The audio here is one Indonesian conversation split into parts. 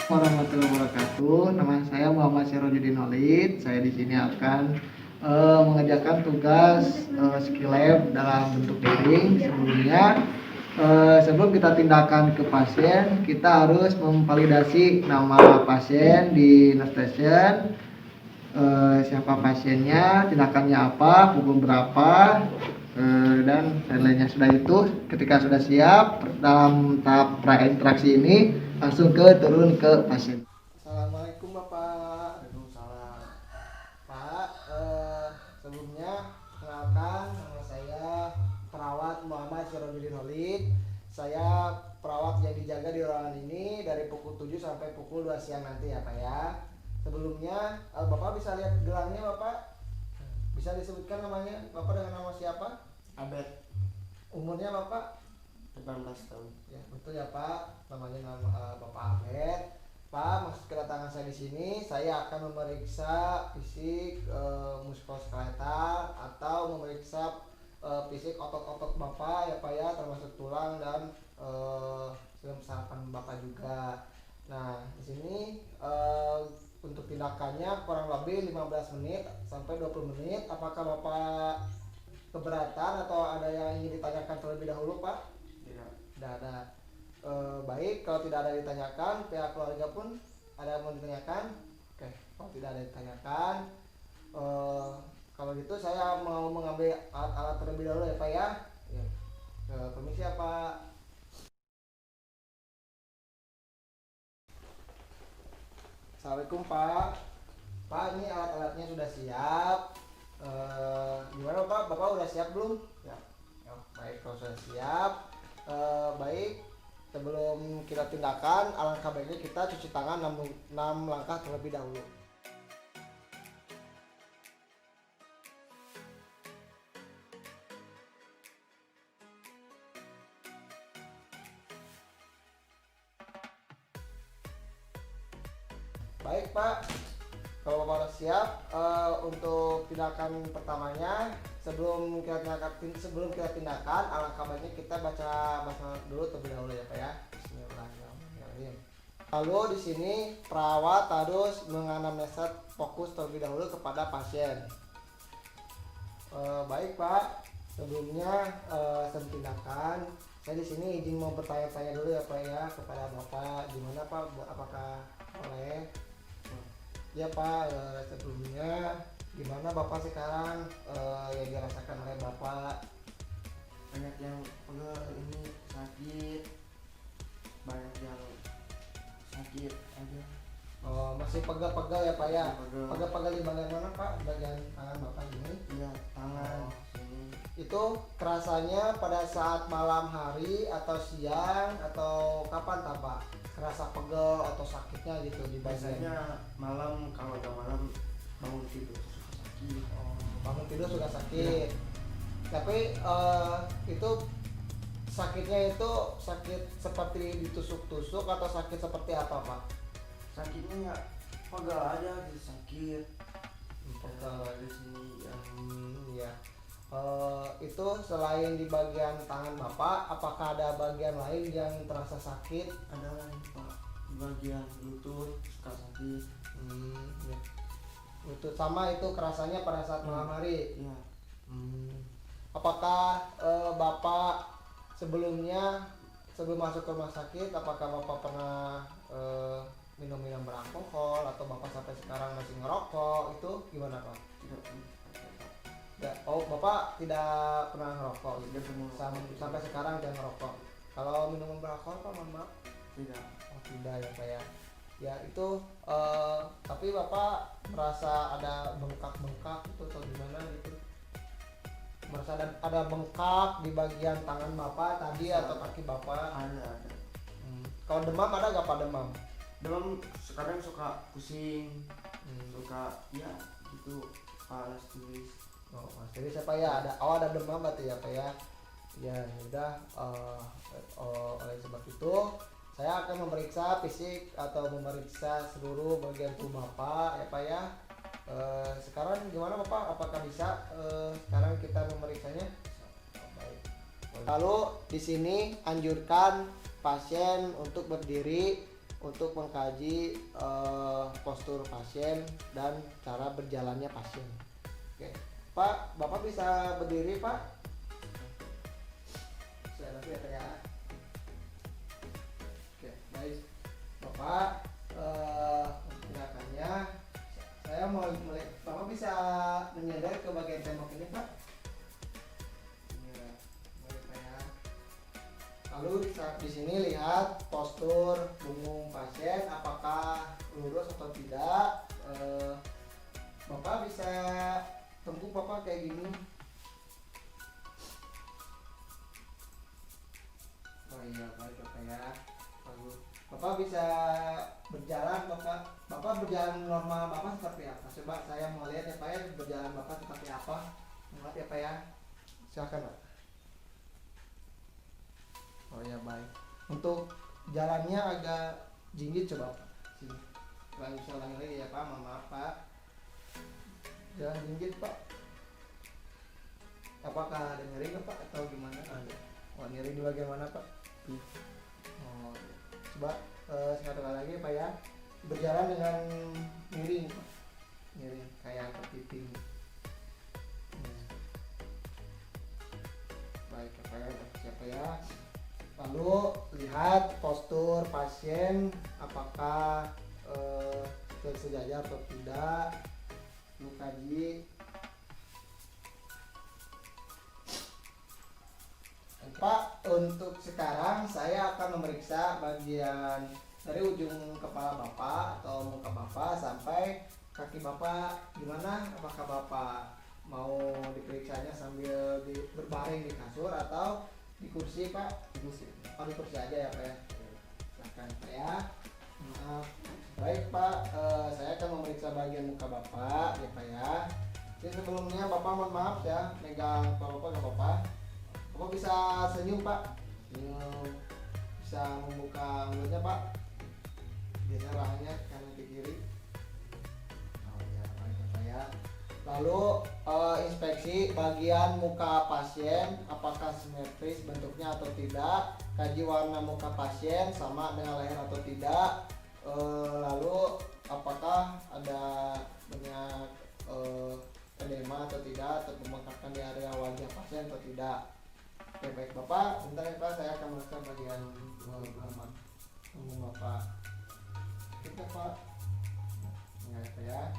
Warahmatullahi wabarakatuh. Nama saya Muhammad Sirojudin Holid. Saya di sini akan mengerjakan tugas skill lab dalam bentuk daring. Sebelumnya, sebelum kita tindakan ke pasien, kita harus memvalidasi nama pasien di nurse station, siapa pasiennya, tindakannya apa, pukul berapa, dan lain-lainnya. Sudah itu, ketika sudah siap dalam tahap prainteraksi ini, langsung turun ke pasien. Assalamualaikum Bapak. Waalaikumsalam. Pak, sebelumnya kenalkan, nama saya perawat Muhammad Sirojudin Holid. Saya perawat yang dijaga di ruangan ini dari pukul 7 sampai pukul 2 siang nanti ya Pak ya. Sebelumnya Bapak bisa lihat gelangnya Bapak? Bisa disebutkan namanya Bapak dengan nama siapa? Abed, Umurnya Bapak? 18 tahun. Ya betul ya Pak, namanya Bapak Ahmed. Pak, maksud kedatangan saya di sini, saya akan memeriksa fisik muskuloskeletal atau memeriksa fisik otot-otot Bapak ya Pak ya, termasuk tulang dan sistem sarapan Bapak juga. Nah, di sini untuk tindakannya kurang lebih 15 menit sampai 20 menit. Apakah Bapak keberatan atau ada yang ingin ditanyakan terlebih dahulu Pak? Tidak. Tidak ada. Baik, kalau tidak ada ditanyakan, pihak keluarga pun ada yang mau ditanyakan. Oke, kalau tidak ada ditanyakan, kalau gitu saya mau mengambil alat-alat terlebih dahulu ya Pak ya. Ya. Permisi ya Pak. Assalamualaikum Pak. Pak, ini alat-alatnya sudah siap. Gimana Pak? Bapak udah siap belum? Ya. Oh, baik, kalau sudah siap. Baik, sebelum kita tindakan, alangkah baiknya kita cuci tangan 6 langkah terlebih dahulu. Baik Pak, kalau Bapak sudah siap, untuk tindakan pertamanya, sebelum kita tindakan, alangkah baiknya kita baca basmalah dulu terlebih dahulu ya Pak ya. Bismillahirrahmanirrahim. Lalu di sini perawat harus menganamnesa fokus terlebih dahulu kepada pasien. Baik Pak, sebelumnya sebelum tindakan, saya di sini izin mau bertanya-tanya dulu ya Pak ya kepada Bapak. Gimana Pak? Apakah boleh? Ya Pak, sebelumnya gimana Bapak sekarang yang dirasakan oleh Bapak? Banyak yang pegel, ini sakit. Banyak yang sakit aja. Oh, masih pegel-pegel ya Pak ya? Pegel. Pegel-pegel di bagian mana Pak? Bagian tangan Bapak ini? Iya, tangan Oh. sini. Itu kerasanya pada saat malam hari atau siang atau kapan Pak? Kerasa pegel atau sakitnya gitu di bagian? Biasanya malam, kalau udah malam bangun tidur suka sakit. Oh, bangun tidur suka sakit. Tapi itu sakitnya itu sakit seperti ditusuk-tusuk atau sakit seperti apa Pak? Sakitnya ya pegel aja gitu, sakit. Pegel. Di sini ya. Ya. Itu selain di bagian tangan Bapak, apakah ada bagian lain yang terasa sakit? Ada lagi Pak, bagian lutut suka sakit. Ya. Itu sama itu kerasanya pada saat malam hari. Iya. Apakah Bapak sebelumnya sebelum masuk ke rumah sakit, apakah Bapak pernah minum-minum beralkohol atau Bapak sampai sekarang masih ngerokok? Itu gimana Pak? Tidak pernah. Oh, Bapak tidak pernah ngerokok gitu. Tidak pernah. Sampai sekarang tidak ngerokok. Kalau minuman beralkohol Pak, mohon maaf. Tidak. Oh, tidak ya Pak ya. Ya itu tapi Bapak merasa ada bengkak-bengkak itu atau gimana gitu? Merasa ada bengkak di bagian tangan Bapak tadi atau kaki Bapak? Ada. Kalau demam ada nggak Pak demam? Demam sekarang suka pusing, suka ya gitu, panas tulis. Oh, jadi siapa ya ada demam berarti ya Pak ya. Ya udah oleh sebab itu saya akan memeriksa fisik atau memeriksa seluruh bagian tubuh Bapak ya Pak ya. Sekarang gimana Bapak? Apakah bisa sekarang kita memeriksanya? Oh, baik. Lalu di sini anjurkan pasien untuk berdiri untuk mengkaji postur pasien dan cara berjalannya pasien. Oke, Pak, Bapak bisa berdiri, Pak? Saya lihat ya. Oke, baik. Bapak, gerakannya saya mau mulai. Bapak bisa menyadar ke bagian tembok ini, Pak? Lalu di sini lihat postur punggung pasien apakah lurus atau tidak. Bapak bisa tengkuk Bapak kayak gini. Oh iya, baik Bapak ya. Bagus. Bapak bisa berjalan, Bapak berjalan normal Bapak seperti apa? Coba saya mau lihat ya Pak ya, berjalan Bapak seperti apa. Lihat ya Pak ya. Silakan Pak. Oh ya baik. Untuk jalannya agak jinggit coba Pak. Sini. Kalau bisa ulangi lagi ya Pak, maaf Pak. Jalan jinggit Pak. Apakah ada nyeri nggak Pak atau gimana? Ada. Oh nyeri di bagian mana Pak? Oh, coba sekali lagi Pak ya. Berjalan dengan miring Pak. Miring kayak kepiting. Baik Pak ya, siapa ya? Lalu lihat postur pasien apakah sejajar atau tidak. Lalu kaji. Pak, untuk sekarang saya akan memeriksa bagian dari ujung kepala Bapak atau muka Bapak sampai kaki Bapak. Gimana? Apakah Bapak mau diperiksanya sambil berbaring di kasur atau di kursi Pak? Di kursi. Oh di kursi aja ya Pak ya. Silakan Pak ya. Maaf. Baik Pak, saya akan memeriksa bagian muka Bapak ya Pak ya. Jadi sebelumnya Bapak mohon maaf ya, megang kepala Bapak nggak apa-apa. Bapak bisa senyum Pak. Senyum. Bisa membuka mulutnya Pak. Biasanya rahangnya kanan ke kiri. Oh ya, baik Pak ya. Lalu inspeksi bagian muka pasien apakah simetris bentuknya atau tidak, kaji warna muka pasien sama dengan leher atau tidak, lalu apakah ada banyak edema atau tidak atau pembengkakan di area wajah pasien atau tidak. Oke baik Bapak, bentar ya Pak, saya akan memeriksa bagian punggung Bapak. Kita Pak, ingat ya.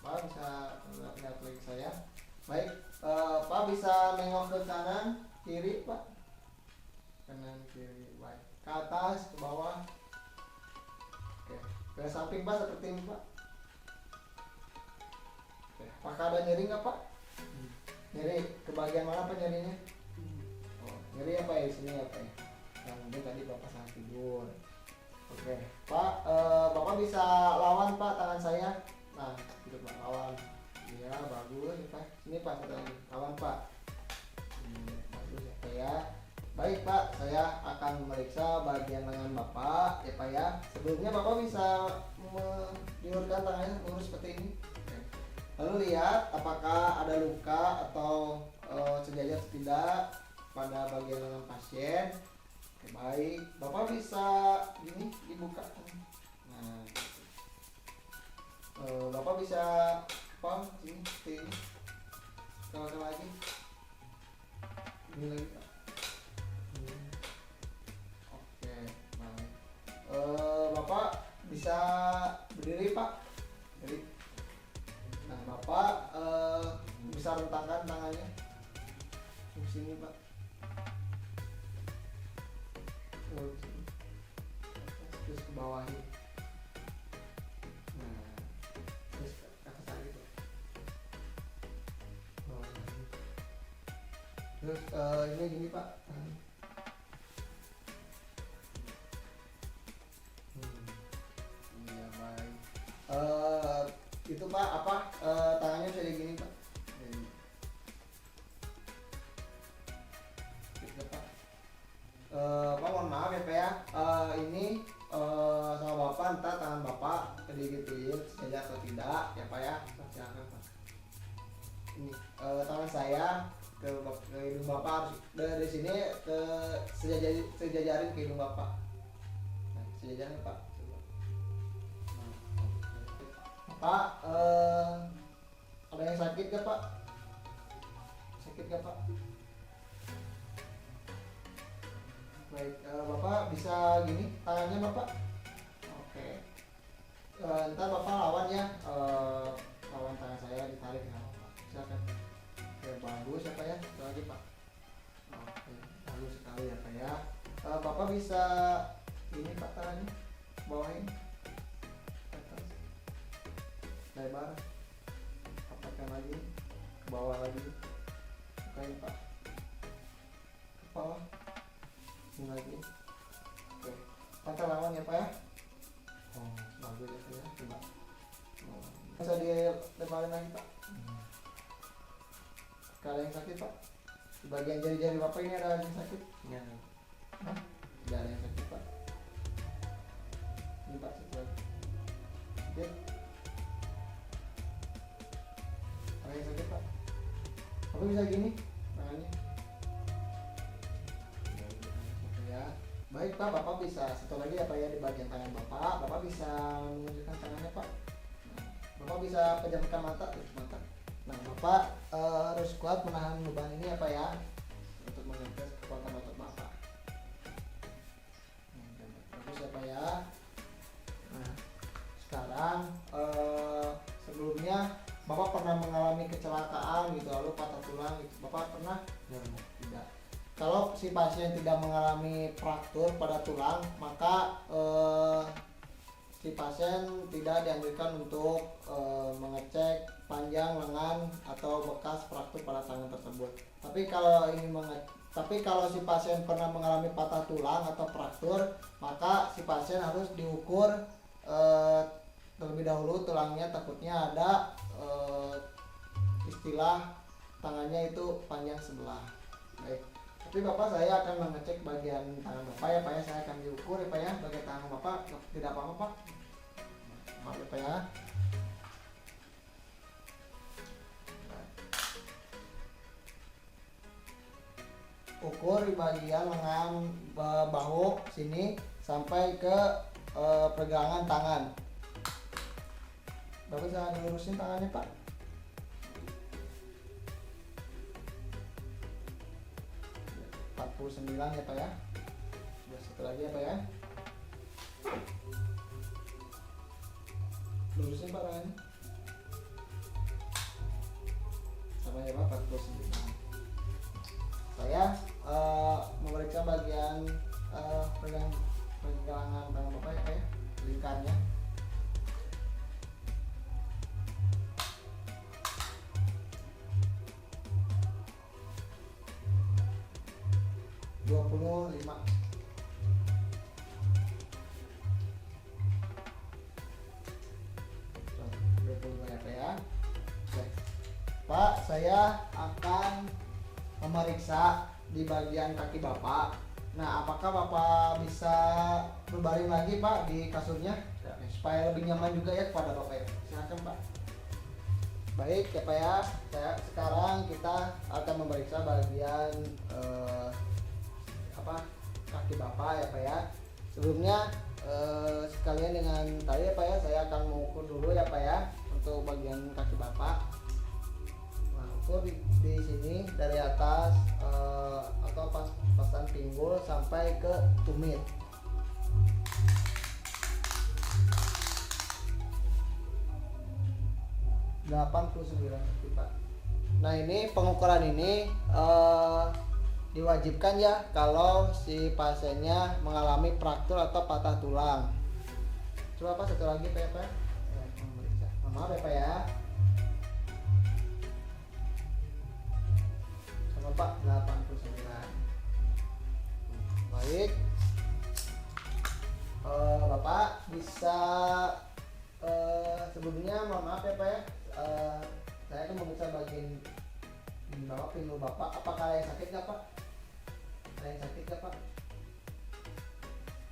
Pak bisa lihat lagi saya. Baik, Pak bisa nengok ke kanan, kiri Pak. Kanan kiri, baik. Ke atas, ke bawah. Oke, ke samping Pak seperti ini Pak. Oke, apakah ada nyeri nggak Pak? Nyeri ke bagian mana Pak nyerinya? Oh, nyeri apa ya sini ya Pak? Yang mungkin tadi Bapak salah tidur. Oke, Pak, Bapak bisa lawan Pak tangan saya. Nah, gitu Pak, lawan. Iya, bagus ya Pak. Sini Pak, satu lagi. Lawan Pak. Bagus ya Pak ya. Baik Pak, saya akan memeriksa bagian lengan Bapak ya Pak ya. Sebelumnya Bapak bisa diulurkan tangannya lurus seperti ini. Oke. Lalu lihat apakah ada luka atau sejajar atau tidak pada bagian lengan pasien. Oke, baik. Bapak bisa gini dibuka. Nah, Bapak bisa apa sini seperti ini. Kalau lagi ini lagi Pak. Oke baik. Bapak bisa berdiri Pak. Berdiri. Nah Bapak bisa rentangkan tangannya di sini Pak. Terus ke bawah ini. Terus ini gini Pak. Iya baik. Itu Pak apa tangannya bisa gini Pak. Gitu Pak. Pak mohon maaf ya Pak ya. Ini sama Bapak entah tangan Bapak digituin sejajar atau tidak ya Pak ya. Silakan Pak. Ini tangan saya ke hidung Bapak harus dari sini ke sejajarin ke hidung Bapak. Nah, jajan ya Pak. Coba. Nah, oke. Pak, ada yang sakit gak Pak? Sakit gak Pak? Baik, Bapak bisa gini tangannya Bapak? Oke. Ntar Bapak lawan ya, lawan tangan saya ditarik ya Bapak. Silakan. Oke, bagus ya Pak ya. Satu lagi Pak. Oke, bagus sekali ya Pak ya. Bapak bisa ini Pak tangannya bawain ke atas, lebar, apakah lagi ke bawah lagi, bukain Pak, ke bawah, ini lagi. Oke, Pak lawan ya Pak ya. Oh, bagus ya Pak ya. Coba bisa dilebarin lagi Pak. Kalau yang sakit Pak, di bagian jari-jari Bapak ini ada yang sakit? Ya. Hah? Tidak ada yang sakit Pak. Ini Pak satu lagi. Oke. Ada yang sakit Pak? Apa bisa gini tangannya? Ya. Baik Pak, Bapak bisa satu lagi ya Pak ya di bagian tangan Bapak. Bapak bisa menunjukkan tangannya Pak. Nah, Bapak bisa pejamkan mata, mata. Nah Bapak harus kuat menahan beban ini ya Pak ya, untuk mengepres kekuatan otot Bapak. Bagus ya Pak ya. Nah sekarang sebelumnya Bapak pernah mengalami kecelakaan gitu lalu patah tulang gitu, Bapak pernah? Ya. Tidak. Kalau si pasien tidak mengalami fraktur pada tulang, maka si pasien tidak dianjurkan untuk mengecek panjang lengan atau bekas fraktur pada tangan tersebut. Tapi kalau si pasien pernah mengalami patah tulang atau fraktur, maka si pasien harus diukur terlebih dahulu tulangnya, takutnya ada istilah tangannya itu panjang sebelah. Baik. Tapi Bapak saya akan mengecek bagian tangan Bapak ya Pak ya, saya akan diukur ya Pak ya, bagian tangan Bapak tidak apa-apa Pak. Maaf ya Pak ya. Ukur di bagian lengan bahu sini sampai ke pergelangan tangan. Bapak bisa lurusin tangannya Pak. sembilan ya Pak ya. Sudah satu lagi ya Pak ya. Lurusin Pak tangannya. Sama ya Pak, 49. Saya memeriksa bagian pergelangan tangan Bapak ya Pak ya, lingkarnya. Dua puluh lima. Ya. Pak, saya akan memeriksa di bagian kaki Bapak. Nah, apakah Bapak bisa berbaring lagi Pak di kasurnya? Ya. Supaya lebih nyaman juga ya kepada Bapak ya. Silakan Pak. Baik ya Pak ya. Sekarang kita akan memeriksa bagian kaki Bapak ya Pak ya. Sebelumnya sekalian dengan tadi ya Pak ya, saya akan mengukur dulu ya Pak ya untuk bagian kaki Bapak. Nah, ukur di sini dari atas atau pasan pinggul sampai ke tumit. $89 Pak. Nah ini pengukuran ini diwajibkan ya kalau si pasiennya mengalami fraktur atau patah tulang. Coba Pak satu lagi Pak ya Pak. Maaf ya Pak ya. Sama Pak 89. Baik. Bapak bisa sebelumnya mohon maaf ya Pak ya. Saya akan memeriksa bagian bawah pinggul Bapak. Apakah ada yang sakit nggak Pak? Ada yang sakit nggak Pak?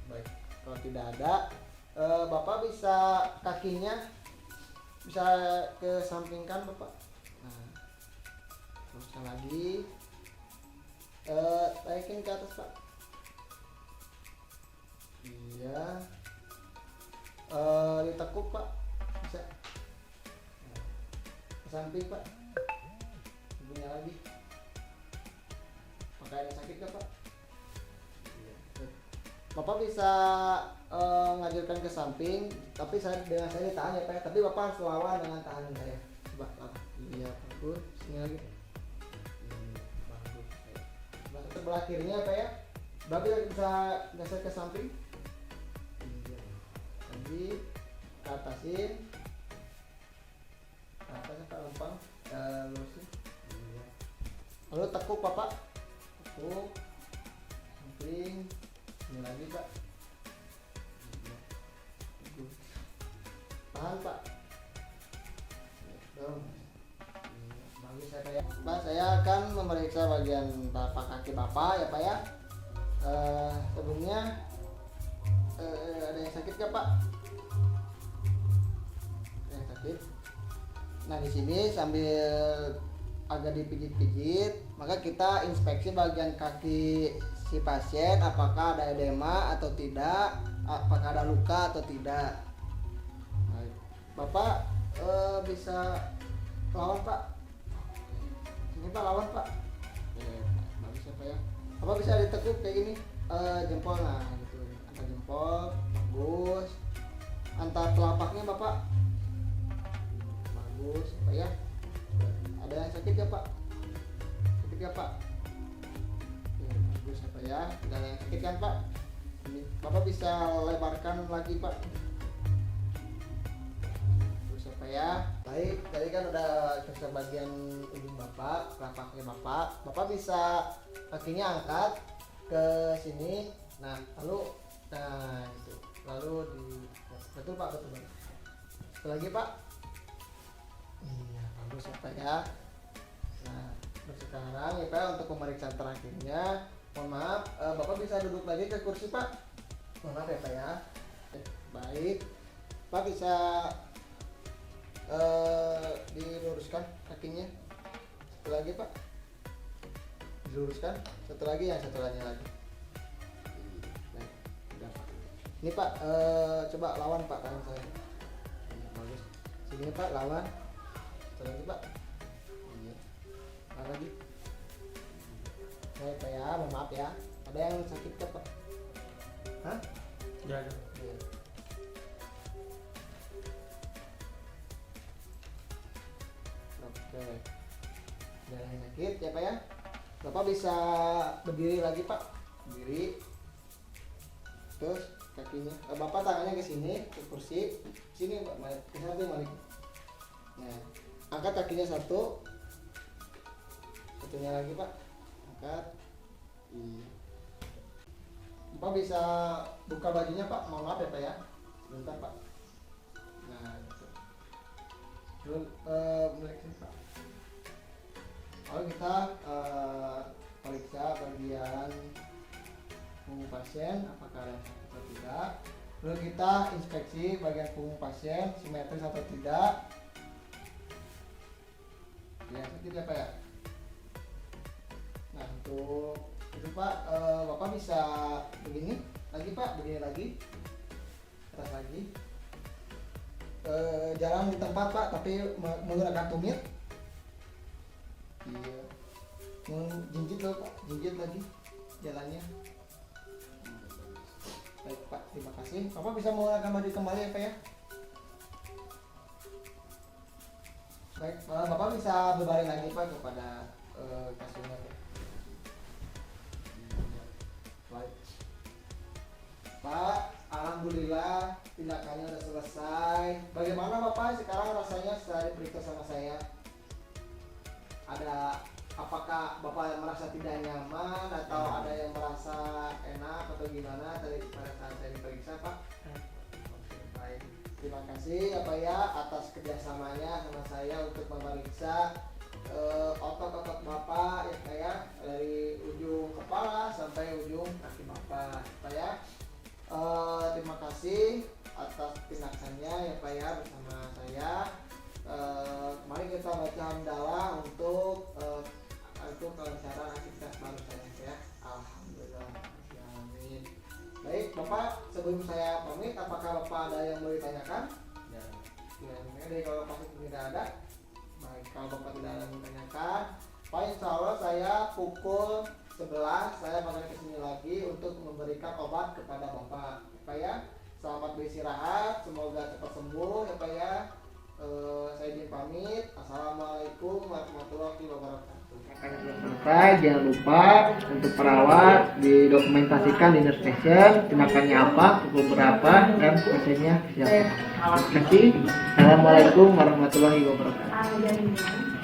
Baik, kalau tidak ada, Bapak bisa kakinya bisa kesampingkan Bapak. Nah, teruskan lagi, naikin ke atas Pak. Iya. samping Pak. Ibunya lagi. Apakah ada sakit nggak Pak? Bapak bisa ngajukan ke samping, tapi dengan saya ditahan ya Pak. Tapi Bapak harus lawan dengan tahanan saya. Coba lah. Iya bagus. Sini lagi. Bagus. Sebelah kirinya Pak ya. Bapak bisa geser ke samping. Iya. Lagi ke atasin. Ke atasnya Pak lempang. Lurusin. Iya. Lalu tekuk Bapak. Tekuk. Samping. Ini lagi Pak. Tahan Pak. Dorong. Bagus ya Pak ya. Pak, saya akan memeriksa bagian telapak kaki Bapak ya Pak ya. Sebelumnya ada yang sakit nggak Pak? Ada yang sakit. Nah di sini sambil agak dipijit-pijit, maka kita inspeksi bagian kaki si pasien apakah ada edema atau tidak, apakah ada luka atau tidak. Nah, Bapak bisa lawan Pak. Ini Pak lawan Pak. Bagus ya Pak ya. Bapak bisa ditekuk kayak gini, jempol nah gitu. Antar jempol, bagus. Antar telapaknya Bapak. Bagus Pak ya. Ada yang sakit ya Pak? Sakit ya Pak? Bagus apa ya? Tidak ada yang sakit kan Pak? Ini Bapak bisa lebarkan lagi Pak. Bagus apa ya? Baik, tadi kan udah ke bagian ujung Bapak, telapaknya Bapak. Bapak bisa kakinya angkat ke sini. Nah, lalu itu. Lalu betul Pak, betul Pak. Sekali lagi Pak. Iya, bagus apa ya? Nah, sekarang ya Pak untuk pemeriksaan terakhirnya. Mohon maaf, Bapak bisa duduk lagi ke kursi Pak. Mohon maaf ya Pak ya. Baik, Pak bisa diluruskan kakinya. Satu lagi Pak. Diluruskan. Satu lagi yang satu lagi. Baik, udah Pak. Ini Pak, coba lawan Pak tangan saya. Bagus. Sini Pak lawan. Satu lagi Pak. Iya. Lagi. Baik Pak ya, mohon maaf ya. Ada yang sakit ke Pak? Hah? Ya ada. Iya. Oke. Ada yang sakit ya Pak ya? Bapak bisa berdiri lagi Pak. Berdiri. Terus kakinya, Bapak tangannya ke sini, ke kursi. Sini Pak, ke samping balik. Nah, angkat kakinya satu. Satunya lagi Pak. Angkat. Iya. Bapak bisa buka bajunya Pak, mohon maaf ya Pak ya. Sebentar Pak. Nah, gitu. Dulu meriksa Pak. Lalu kita periksa bagian punggung pasien apakah ada sakit atau tidak. Lalu kita inspeksi bagian punggung pasien simetris atau tidak. Ya, sakit ya Pak ya. Nah untuk itu Pak, Bapak bisa begini lagi Pak, begini lagi, atas lagi. Jarang di tempat Pak, tapi menggunakan tumit. Iya. Jinjit loh Pak, jinjit lagi jalannya. Baik Pak, terima kasih. Bapak bisa menggunakan baju kembali ya Pak ya. Baik, Bapak bisa berbaring lagi Pak kepada kasurnya Pak. Baik. Pak, alhamdulillah tindakannya sudah selesai. Bagaimana Bapak sekarang rasanya setelah diperiksa sama saya? Apakah Bapak merasa tidak nyaman atau ada yang merasa enak atau gimana tadi pada saat saya diperiksa Pak? Oke, baik. Terima kasih ya Pak ya atas kerjasamanya sama saya untuk memeriksa otot-otot Bapak ya Pak ya, dari ujung kepala sampai ujung kaki Bapak Pak ya. Terima kasih atas tindakannya ya Pak ya bersama saya. Mari kita baca hamdalah untuk kelancaran aktivitas baru saya ya. Alhamdulillah. Amin. Baik Bapak, sebelum saya pamit, apakah Bapak ada yang mau ditanyakan? Ya. Jadi kalau Bapak tidak ada, baik. Kalau kalau Bapak tidak ada yang menanyakan, Pak, insya Allah saya pukul 11 saya bakal kesini lagi untuk memberikan obat kepada Bapak. Pak ya, selamat beristirahat, semoga cepat sembuh ya Pak ya. Saya izin pamit. Assalamualaikum warahmatullahi wabarakatuh. Makanya belum selesai, jangan lupa untuk perawat didokumentasikan di nurse station, tindakannya apa, pukul berapa, dan pasiennya siapa. Terima kasih. Assalamualaikum warahmatullahi wabarakatuh.